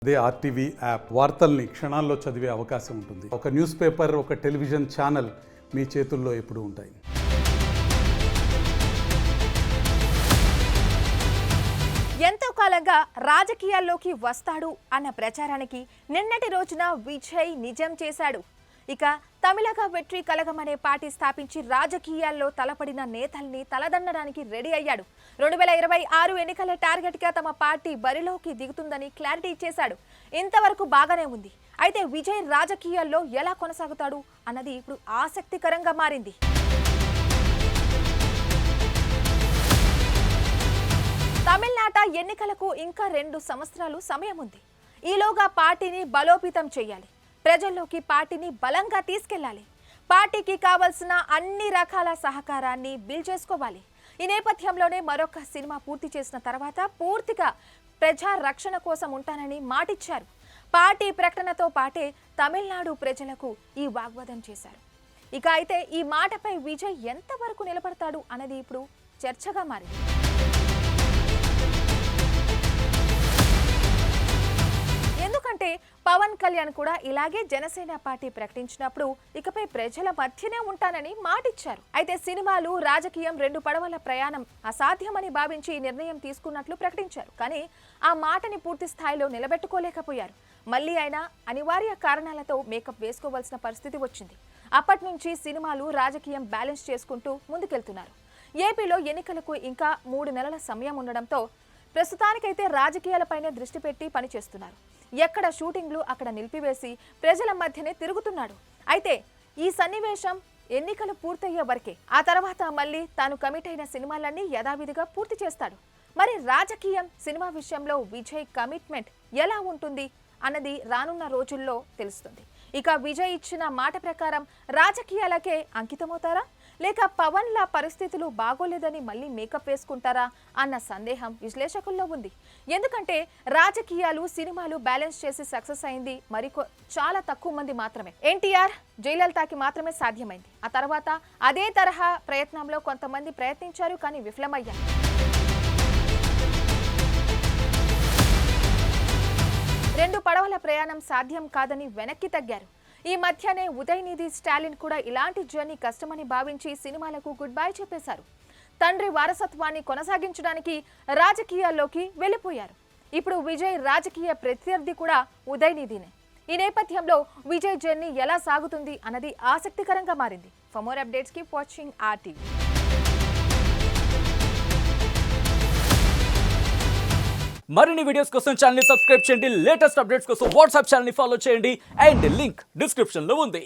అదే RTV app వార్తల్ని క్షణాల్లో చదివే అవకాశం ఉంటుంది. ఒక న్యూస్ పేపర్, ఒక టెలివిజన్ ఛానల్ మీ చేతుల్లో ఎప్పుడూ ఉంటాయి. ఎంతో కాలంగా రాజకీయాల్లోకి వస్తాడు అన్న ప్రచారానికి నిన్నటి రోజున విజయ్ నిజం చేశాడు. ఇక తమిళగ వెట్రి కలగం అనే పార్టీ స్థాపించి రాజకీయాల్లో తలపడిన నేతల్ని తలదన్నడానికి రెడీ అయ్యాడు. 2026 ఎన్నికల టార్గెట్గా తమ పార్టీ బరిలోకి దిగుతుందని క్లారిటీ ఇచ్చేశాడు. ఇంతవరకు బాగానే ఉంది. అయితే విజయ్ రాజకీయాల్లో ఎలా కొనసాగుతాడు అన్నది ఇప్పుడు ఆసక్తికరంగా మారింది. తమిళనాట ఎన్నికలకు ఇంకా 2 సంవత్సరాలు సమయం ఉంది. ఈలోగా పార్టీని బలోపేతం చేయాలి. ప్రజల్లోకి పార్టీని బలంగా తీసుకెళ్లాలి. పార్టీకి కావాల్సిన అన్ని రకాల సహకారాన్ని బిల్ చేసుకోవాలి. ఈ నేపథ్యంలోనే మరొక సినిమా పూర్తి చేసిన తర్వాత పూర్తిగా ప్రజా రక్షణ కోసం ఉంటానని మాటిచ్చారు. పార్టీ ప్రకటనతో పాటే తమిళనాడు ప్రజలకు ఈ వాగ్వాదం చేశారు. ఇక అయితే ఈ మాటపై విజయ్ ఎంతవరకు నిలబడతాడు అన్నది ఇప్పుడు చర్చగా మారింది. ఎందుకంటే పవన్ కళ్యాణ్ కూడా ఇలాగే జనసేన పార్టీ ప్రకటించినప్పుడు ఇకపై ప్రజల మధ్యనే ఉంటానని మాటిచ్చారు. అయితే సినిమాలు, రాజకీయం 2 పడవల ప్రయాణం అసాధ్యమని భావించి ఈ నిర్ణయం తీసుకున్నట్లు ప్రకటించారు. కానీ ఆ మాటని పూర్తి స్థాయిలో నిలబెట్టుకోలేకపోయారు. మళ్ళీ అయినా అనివార్య కారణాలతో మేకప్ వేసుకోవాల్సిన పరిస్థితి వచ్చింది. అప్పటి నుంచి సినిమాలు, రాజకీయం బ్యాలెన్స్ చేసుకుంటూ ముందుకెళ్తున్నారు. ఏపీలో ఎన్నికలకు ఇంకా 3 నెలల సమయం ఉండడంతో ప్రస్తుతానికైతే రాజకీయాలపైనే దృష్టి పెట్టి పనిచేస్తున్నారు. ఎక్కడ షూటింగ్లు అక్కడ నిలిపివేసి ప్రజల మధ్యనే తిరుగుతున్నాడు. అయితే ఈ సన్నివేశం ఎన్నికలు పూర్తయ్యే వరకే. ఆ తర్వాత మళ్ళీ తాను కమిట్ అయిన సినిమాలన్నీ యథావిధిగా పూర్తి చేస్తాడు. మరి రాజకీయం, సినిమా విషయంలో విజయ్ కమిట్మెంట్ ఎలా ఉంటుంది అన్నది రానున్న రోజుల్లో తెలుస్తుంది. ఇక విజయ్ ఇచ్చిన మాట ప్రకారం రాజకీయాలకే అంకితమవుతారా, లేక పవన్ల పరిస్థితులు బాగోలేదని మళ్ళీ మేకప్ వేసుకుంటారా అన్న సందేహం విశ్లేషకుల్లో ఉంది. ఎందుకంటే రాజకీయాలు, సినిమాలు బ్యాలెన్స్ చేసి సక్సెస్ అయింది చాలా తక్కువ మంది మాత్రమే. ఎన్టీఆర్, జయలలితకి మాత్రమే సాధ్యమైంది. ఆ తర్వాత అదే తరహా ప్రయత్నంలో కొంతమంది ప్రయత్నించారు, కానీ విఫలమయ్యారు. రెండు పడవల ప్రయాణం సాధ్యం కాదని వెనక్కి తగ్గారు. ఈ మధ్యనే ఉదయనిధి స్టాలిన్ కూడా ఇలాంటి జర్నీ కష్టమని భావించి సినిమాలకు గుడ్ బై చెప్పేశారు. తండ్రి వారసత్వాన్ని కొనసాగించడానికి రాజకీయాల్లోకి వెళ్ళిపోయారు. ఇప్పుడు విజయ్ రాజకీయ ప్రత్యర్థి కూడా ఉదయనిధినే. ఈ నేపథ్యంలో విజయ్ జర్నీ ఎలా సాగుతుంది అన్నది ఆసక్తికరంగా మారింది. For more updates keep watching RTV. మరిన్ని వీడియోస్ కోసం ఛానల్ ని సబ్స్క్రైబ్ చేయండి. లేటెస్ట్ అప్డేట్స్ కోసం వాట్సాప్ ఛానల్ ని ఫాలో చేయండి. అండ్ లింక్ డిస్క్రిప్షన్ లో ఉంది.